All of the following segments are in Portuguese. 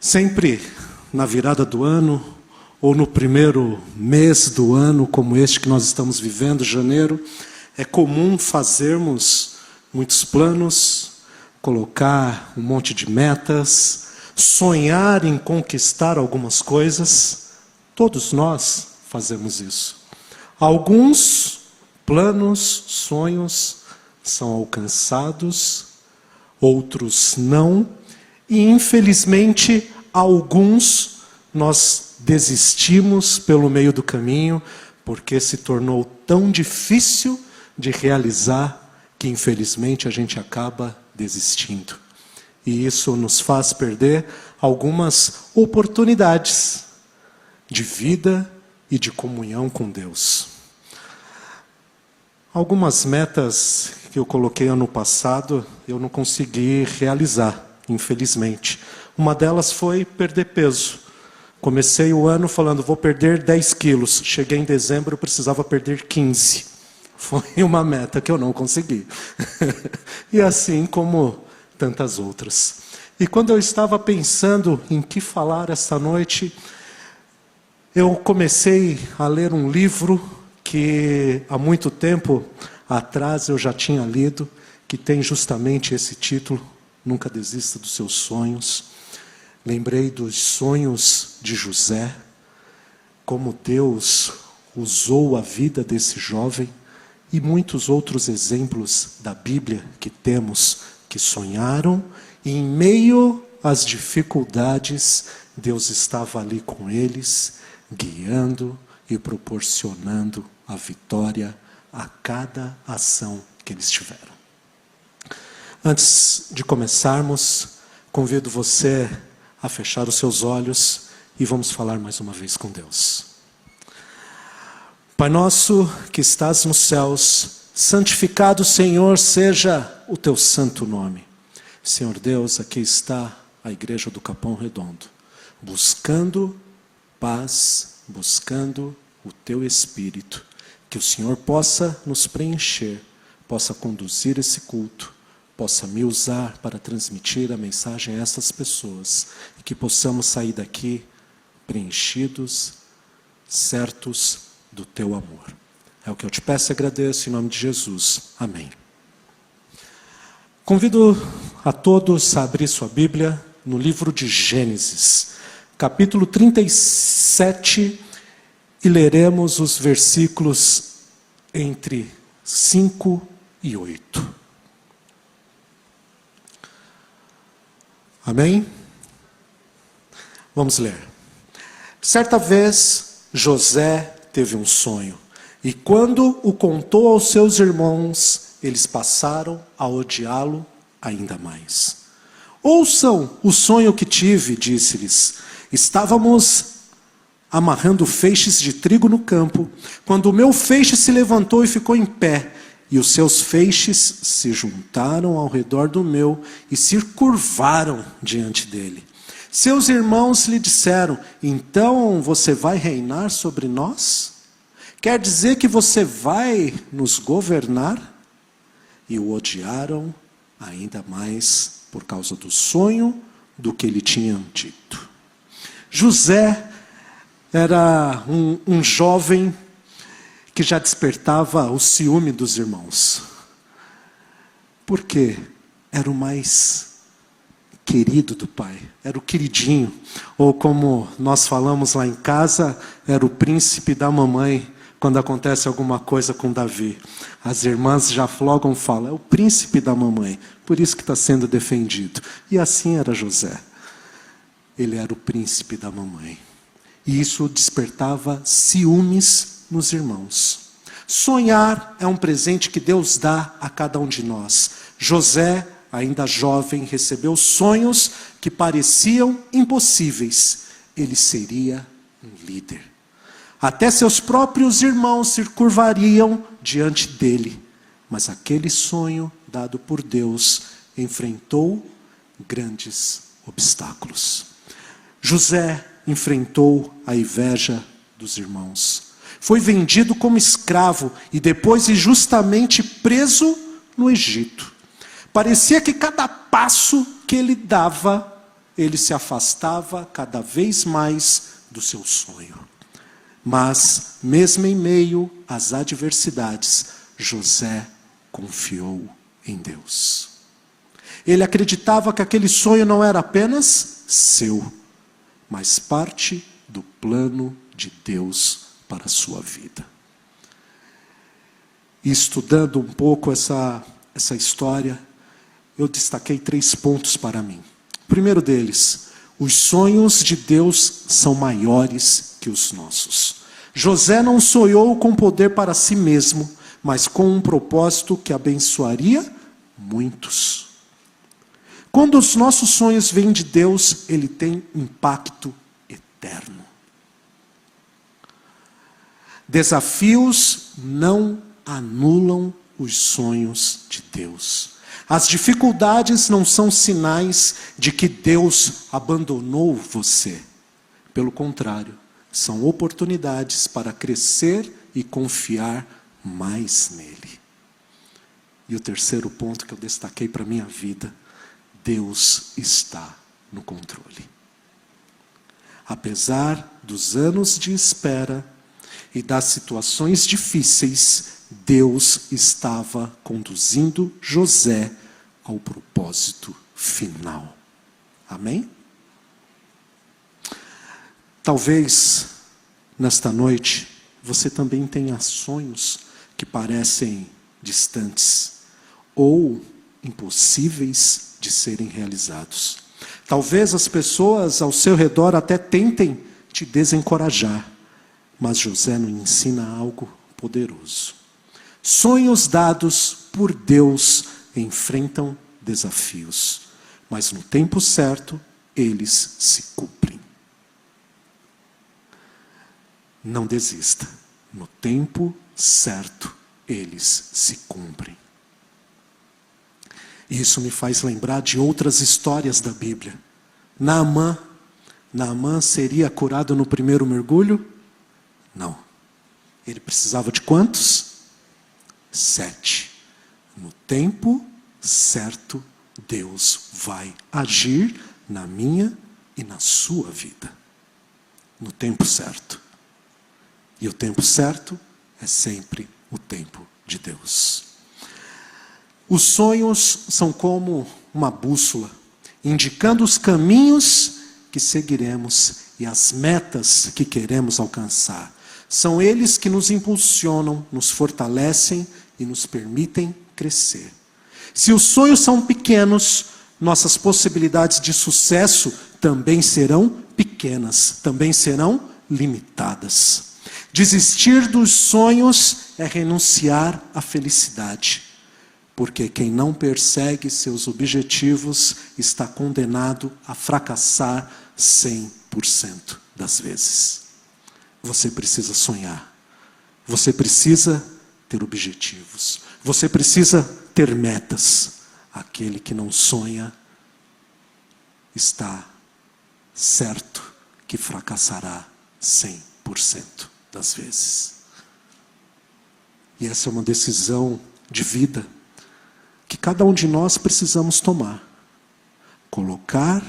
Sempre na virada do ano, ou no primeiro mês do ano, como este que nós estamos vivendo, janeiro, é comum fazermos muitos planos, colocar um monte de metas, sonhar em conquistar algumas coisas. Todos nós fazemos isso. Alguns planos, sonhos são alcançados, outros não, e infelizmente alguns nós desistimos pelo meio do caminho, porque se tornou tão difícil de realizar que infelizmente a gente acaba desistindo. E isso nos faz perder algumas oportunidades de vida e de comunhão com Deus. Algumas metas que eu coloquei ano passado, eu não consegui realizar, infelizmente. Uma delas foi perder peso. Comecei o ano falando, vou perder 10 quilos. Cheguei em dezembro, eu precisava perder 15. Foi uma meta que eu não consegui. E assim como tantas outras. E quando eu estava pensando em que falar esta noite, eu comecei a ler um livro que há muito tempo atrás eu já tinha lido, que tem justamente esse título, Nunca Desista dos Seus Sonhos. Lembrei dos sonhos de José, como Deus usou a vida desse jovem, e muitos outros exemplos da Bíblia que temos, que sonharam, e em meio às dificuldades, Deus estava ali com eles, guiando e proporcionando a vitória a cada ação que eles tiveram. Antes de começarmos, convido você a fechar os seus olhos e vamos falar mais uma vez com Deus. Pai nosso que estás nos céus, santificado, Senhor, seja o teu santo nome. Senhor Deus, aqui está a igreja do Capão Redondo, buscando paz, buscando o teu Espírito, que o Senhor possa nos preencher, possa conduzir esse culto, possa me usar para transmitir a mensagem a essas pessoas, e que possamos sair daqui preenchidos, certos do teu amor. É o que eu te peço e agradeço em nome de Jesus. Amém. Convido a todos a abrir sua Bíblia no livro de Gênesis, capítulo 37, e leremos os versículos entre 5 e 8. Amém? Vamos ler. Certa vez, José teve um sonho, e quando o contou aos seus irmãos, eles passaram a odiá-lo ainda mais. Ouçam o sonho que tive, disse-lhes. Estávamos amarrando feixes de trigo no campo, quando o meu feixe se levantou e ficou em pé, e os seus feixes se juntaram ao redor do meu e se curvaram diante dele. Seus irmãos lhe disseram, então você vai reinar sobre nós? Quer dizer que você vai nos governar? E o odiaram ainda mais por causa do sonho do que lhe tinham dito. José era um jovem que já despertava o ciúme dos irmãos. Por quê? Era o mais querido do pai, era o queridinho, ou como nós falamos lá em casa, era o príncipe da mamãe, quando acontece alguma coisa com Davi. As irmãs já logo falam, é o príncipe da mamãe, por isso que está sendo defendido. E assim era José. Ele era o príncipe da mamãe. E isso despertava ciúmes nos irmãos. Sonhar é um presente que Deus dá a cada um de nós. José, ainda jovem, recebeu sonhos que pareciam impossíveis. Ele seria um líder. Até seus próprios irmãos se curvariam diante dele. Mas aquele sonho dado por Deus enfrentou grandes obstáculos. José enfrentou a inveja dos irmãos. Foi vendido como escravo e depois injustamente preso no Egito. Parecia que cada passo que ele dava ele se afastava cada vez mais do seu sonho. Mas, mesmo em meio às adversidades, José confiou em Deus. Ele acreditava que aquele sonho não era apenas seu, mas parte do plano de Deus para a sua vida. E estudando um pouco essa história, eu destaquei 3 pontos para mim. O primeiro deles, os sonhos de Deus são maiores que os nossos. José não sonhou com poder para si mesmo, mas com um propósito que abençoaria muitos. Quando os nossos sonhos vêm de Deus, ele tem impacto eterno. Desafios não anulam os sonhos de Deus. As dificuldades não são sinais de que Deus abandonou você. Pelo contrário, são oportunidades para crescer e confiar mais nele. E o terceiro ponto que eu destaquei para a minha vida: Deus está no controle. Apesar dos anos de espera e das situações difíceis, Deus estava conduzindo José ao propósito final. Amém? Talvez, nesta noite, você também tenha sonhos que parecem distantes ou impossíveis de serem realizados. Talvez as pessoas ao seu redor até tentem te desencorajar, mas José nos ensina algo poderoso. Sonhos dados por Deus enfrentam desafios, mas no tempo certo eles se cumprem. Não desista, no tempo certo eles se cumprem. E isso me faz lembrar de outras histórias da Bíblia. Naamã seria curado no primeiro mergulho? Não. Ele precisava de quantos? 7. No tempo certo, Deus vai agir na minha e na sua vida. No tempo certo. E o tempo certo é sempre o tempo de Deus. Os sonhos são como uma bússola, indicando os caminhos que seguiremos e as metas que queremos alcançar. São eles que nos impulsionam, nos fortalecem e nos permitem crescer. Se os sonhos são pequenos, nossas possibilidades de sucesso também serão pequenas, também serão limitadas. Desistir dos sonhos é renunciar à felicidade, porque quem não persegue seus objetivos está condenado a fracassar 100% das vezes. Você precisa sonhar, você precisa ter objetivos, você precisa ter metas. Aquele que não sonha está certo que fracassará 100% das vezes. E essa é uma decisão de vida que cada um de nós precisamos tomar. Colocar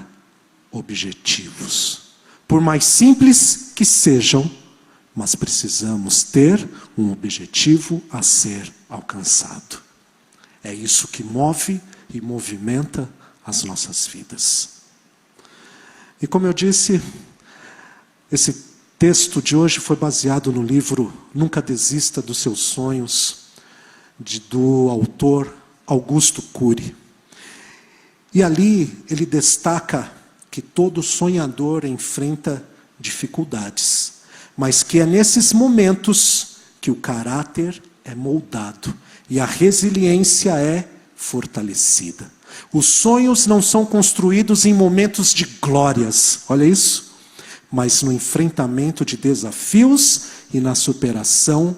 objetivos. Por mais simples que sejam, mas precisamos ter um objetivo a ser alcançado. É isso que move e movimenta as nossas vidas. E como eu disse, esse texto de hoje foi baseado no livro Nunca Desista dos Seus Sonhos, do autor Augusto Cury. E ali ele destaca que todo sonhador enfrenta dificuldades, mas que é nesses momentos que o caráter é moldado e a resiliência é fortalecida. Os sonhos não são construídos em momentos de glórias, olha isso, mas no enfrentamento de desafios e na superação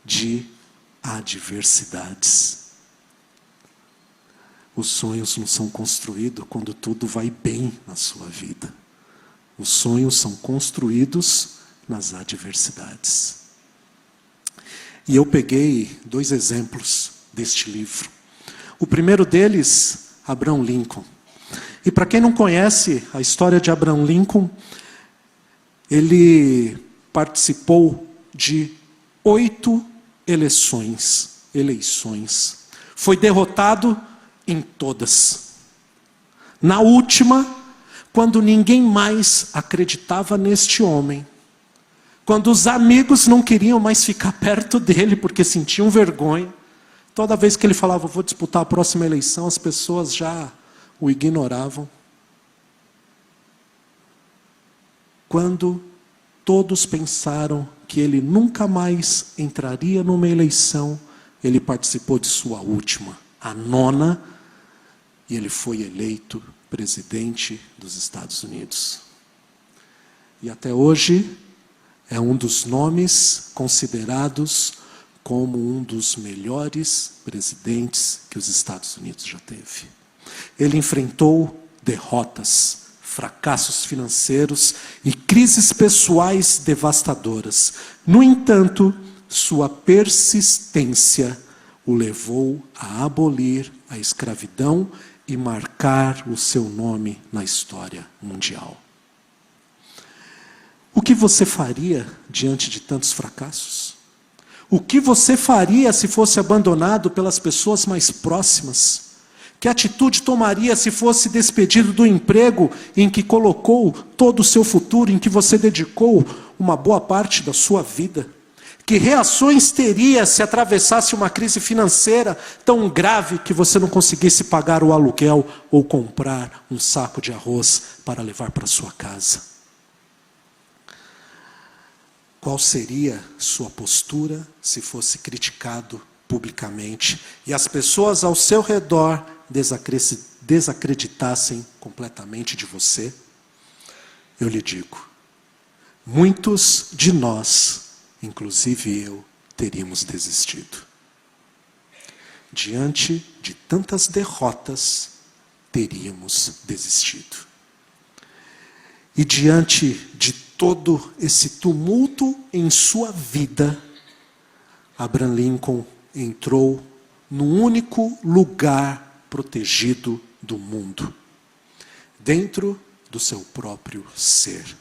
de adversidades. Os sonhos não são construídos quando tudo vai bem na sua vida. Os sonhos são construídos nas adversidades. E eu peguei 2 exemplos deste livro. O primeiro deles, Abraham Lincoln. E para quem não conhece a história de Abraham Lincoln, ele participou de 8 eleições. Foi derrotado em todas. Na última, quando ninguém mais acreditava neste homem, quando os amigos não queriam mais ficar perto dele porque sentiam vergonha, toda vez que ele falava, vou disputar a próxima eleição, as pessoas já o ignoravam. Quando todos pensaram que ele nunca mais entraria numa eleição, ele participou de sua última, a 9ª, e ele foi eleito presidente dos Estados Unidos. E até hoje é um dos nomes considerados como um dos melhores presidentes que os Estados Unidos já teve. Ele enfrentou derrotas, fracassos financeiros e crises pessoais devastadoras. No entanto, sua persistência o levou a abolir a escravidão e marcar o seu nome na história mundial. O que você faria diante de tantos fracassos? O que você faria se fosse abandonado pelas pessoas mais próximas? Que atitude tomaria se fosse despedido do emprego em que colocou todo o seu futuro, em que você dedicou uma boa parte da sua vida? Que reações teria se atravessasse uma crise financeira tão grave que você não conseguisse pagar o aluguel ou comprar um saco de arroz para levar para sua casa? Qual seria sua postura se fosse criticado publicamente e as pessoas ao seu redor desacreditassem completamente de você? Eu lhe digo, muitos de nós, inclusive eu, teríamos desistido. Diante de tantas derrotas, teríamos desistido. E diante de todo esse tumulto em sua vida, Abraham Lincoln entrou no único lugar protegido do mundo, dentro do seu próprio ser.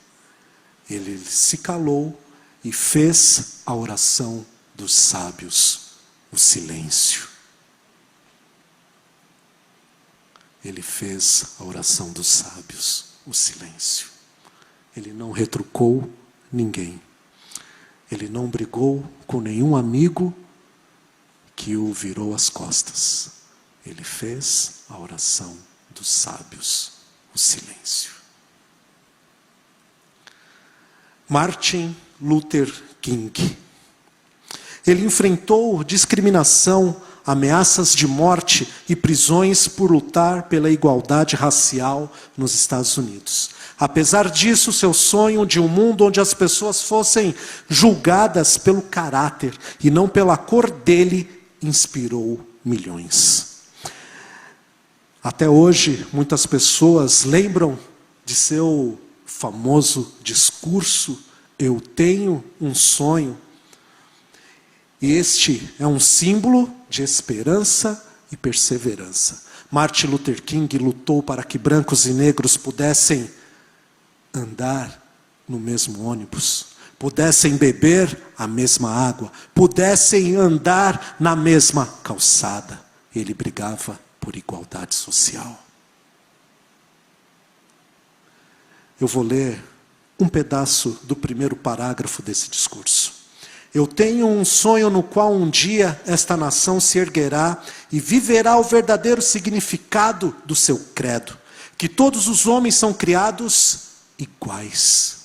Ele se calou e fez a oração dos sábios, o silêncio. Ele fez a oração dos sábios, o silêncio. Ele não retrucou ninguém. Ele não brigou com nenhum amigo que o virou as costas. Ele fez a oração dos sábios, o silêncio. Martin Luther King. Ele enfrentou discriminação, ameaças de morte e prisões por lutar pela igualdade racial nos Estados Unidos. Apesar disso, seu sonho de um mundo onde as pessoas fossem julgadas pelo caráter e não pela cor dele, inspirou milhões. Até hoje, muitas pessoas lembram de seu famoso discurso, eu tenho um sonho. E este é um símbolo de esperança e perseverança. Martin Luther King lutou para que brancos e negros pudessem andar no mesmo ônibus, pudessem beber a mesma água, pudessem andar na mesma calçada. Ele brigava por igualdade social. Eu vou ler um pedaço do primeiro parágrafo desse discurso. Eu tenho um sonho no qual um dia esta nação se erguerá e viverá o verdadeiro significado do seu credo, que todos os homens são criados iguais.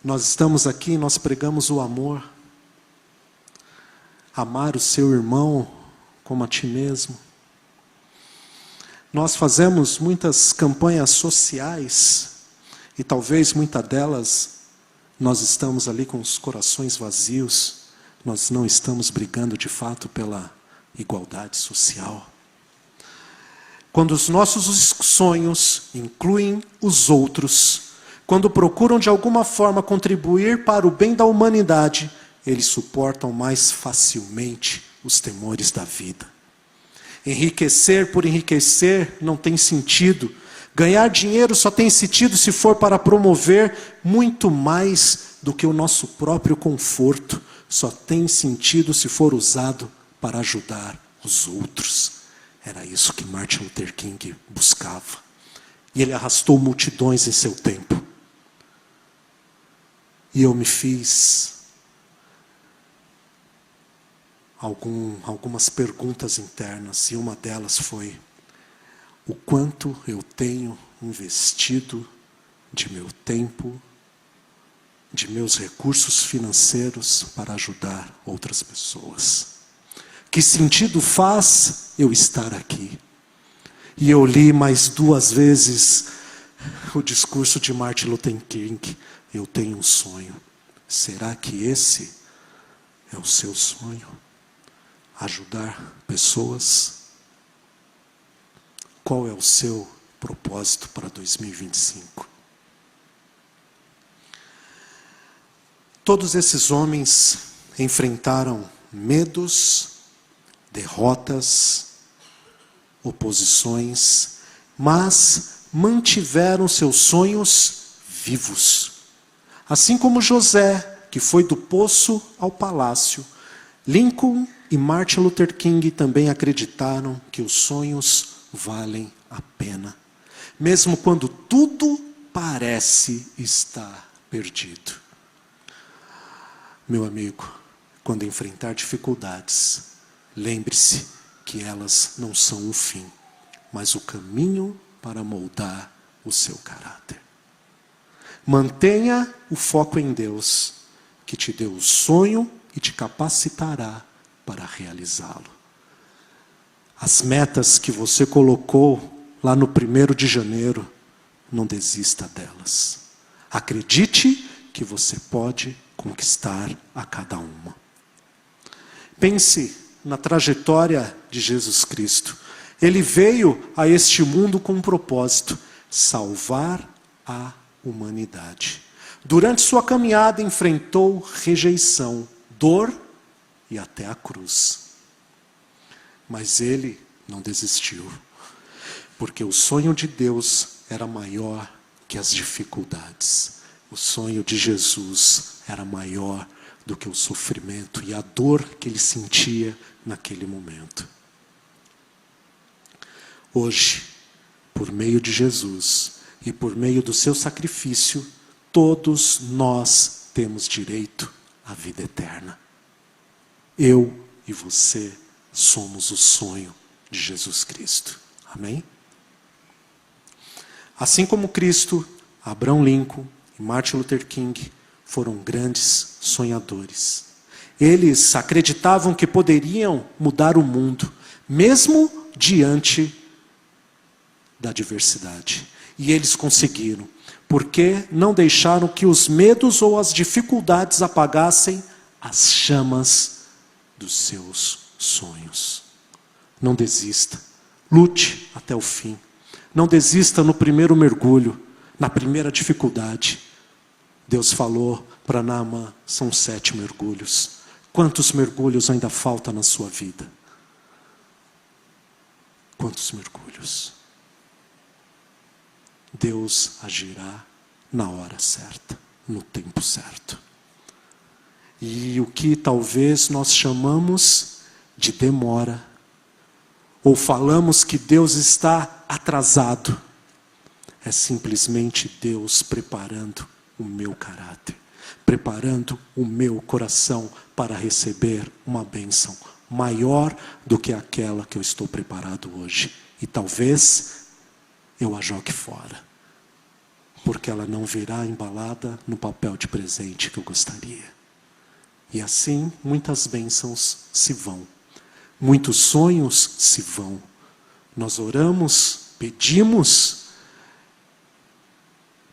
Nós estamos aqui, nós pregamos o amor. Amar o seu irmão como a ti mesmo. Nós fazemos muitas campanhas sociais e talvez muitas delas nós estamos ali com os corações vazios. Nós não estamos brigando de fato pela igualdade social. Quando os nossos sonhos incluem os outros, quando procuram de alguma forma contribuir para o bem da humanidade, eles suportam mais facilmente os temores da vida. Enriquecer por enriquecer não tem sentido. Ganhar dinheiro só tem sentido se for para promover muito mais do que o nosso próprio conforto. Só tem sentido se for usado para ajudar os outros. Era isso que Martin Luther King buscava. E ele arrastou multidões em seu tempo. E eu me fiz algumas perguntas internas, e uma delas foi: o quanto eu tenho investido de meu tempo, de meus recursos financeiros para ajudar outras pessoas? Que sentido faz eu estar aqui? E eu li mais 2 vezes o discurso de Martin Luther King. Eu tenho um sonho. Será que esse é o seu sonho? Ajudar pessoas? Qual é o seu propósito para 2025? Todos esses homens enfrentaram medos, derrotas, oposições, mas mantiveram seus sonhos vivos. Assim como José, que foi do poço ao palácio, Lincoln e Martin Luther King também acreditaram que os sonhos valem a pena, mesmo quando tudo parece estar perdido. Meu amigo, quando enfrentar dificuldades, lembre-se que elas não são o fim, mas o caminho para moldar o seu caráter. Mantenha o foco em Deus, que te deu o sonho e te capacitará para realizá-lo. As metas que você colocou lá no 1º de janeiro, não desista delas. Acredite que você pode conquistar a cada uma. Pense na trajetória de Jesus Cristo. Ele veio a este mundo com um propósito: salvar a humanidade. Durante sua caminhada enfrentou rejeição, dor e até a cruz. Mas ele não desistiu, porque o sonho de Deus era maior que as dificuldades. O sonho de Jesus era maior do que o sofrimento e a dor que ele sentia naquele momento. Hoje, por meio de Jesus e por meio do seu sacrifício, todos nós temos direito à vida eterna. Eu e você somos o sonho de Jesus Cristo. Amém? Assim como Cristo, Abraham Lincoln e Martin Luther King foram grandes sonhadores. Eles acreditavam que poderiam mudar o mundo, mesmo diante da adversidade. E eles conseguiram, porque não deixaram que os medos ou as dificuldades apagassem as chamas dos seus sonhos. Não desista. Lute até o fim. Não desista no primeiro mergulho, na primeira dificuldade. Deus falou para Naamã, são 7 mergulhos. Quantos mergulhos ainda falta na sua vida? Quantos mergulhos? Deus agirá na hora certa, no tempo certo. E o que talvez nós chamamos de demora, ou falamos que Deus está atrasado, é simplesmente Deus preparando o meu caráter, preparando o meu coração para receber uma bênção maior do que aquela que eu estou preparado hoje. E talvez eu a jogue fora, porque ela não virá embalada no papel de presente que eu gostaria. E assim muitas bênçãos se vão, muitos sonhos se vão. Nós oramos, pedimos,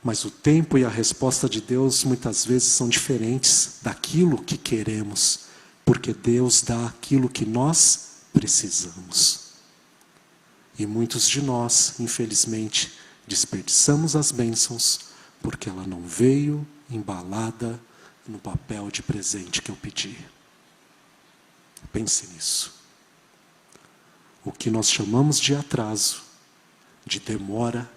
mas o tempo e a resposta de Deus muitas vezes são diferentes daquilo que queremos, porque Deus dá aquilo que nós precisamos. E muitos de nós, infelizmente, desperdiçamos as bênçãos porque ela não veio embalada no papel de presente que eu pedi. Pense nisso. O que nós chamamos de atraso, de demora,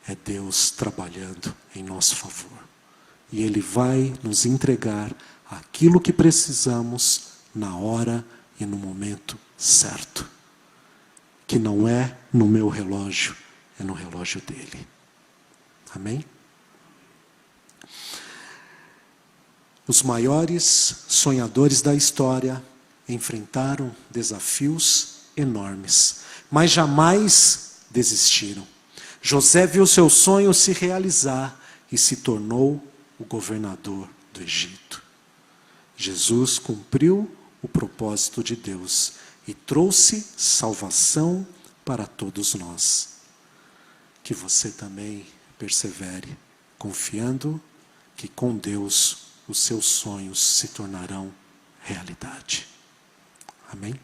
é Deus trabalhando em nosso favor. E Ele vai nos entregar aquilo que precisamos na hora e no momento certo. Que não é no meu relógio, é no relógio dele. Amém? Os maiores sonhadores da história enfrentaram desafios enormes, mas jamais desistiram. José viu seu sonho se realizar e se tornou o governador do Egito. Jesus cumpriu o propósito de Deus e trouxe salvação para todos nós. Que você também persevere, confiando que com Deus os seus sonhos se tornarão realidade. Amém?